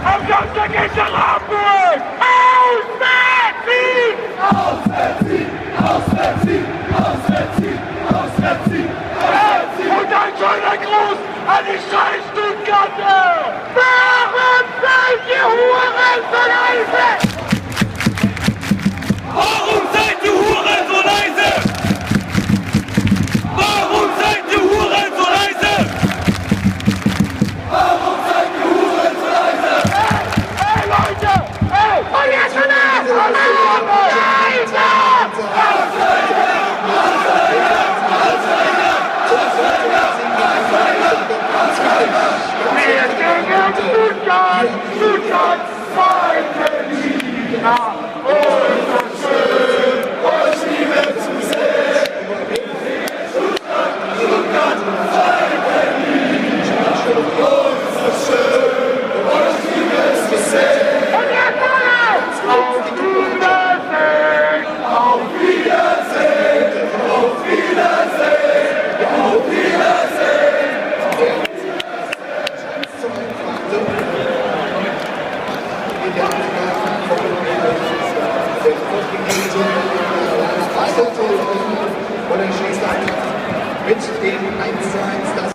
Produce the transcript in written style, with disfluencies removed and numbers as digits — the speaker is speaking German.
Am Samstag geht's nach Hamburg! Auswärtsziehen! Auswärtsziehen! Auswärtsziehen! Auswärtsziehen! Auswärtsziehen! Auswärtsziehen! Und ein schöner Gruß an die scheiß Stuttgarter! Warum seid ihr Huren so leise? Warum seid ihr Huren so leise? Warum seid ihr Huren so leise? Warum seid ihr Huren so leise? Hey Leute! Hey! Und jetzt schon Wir gegen Stuttgart! Stuttgart! Zweite Liga! Und so schön, euch Liebe zu sehen! Stuttgart! Zweite Liga! Und so schön, euch Liebe zu sehen! Und jetzt auf Wiedersehen! Auf Wiedersehen! Auf Wiedersehen! Auf Wiedersehen! Und dann schließt er mit dem 1:1 das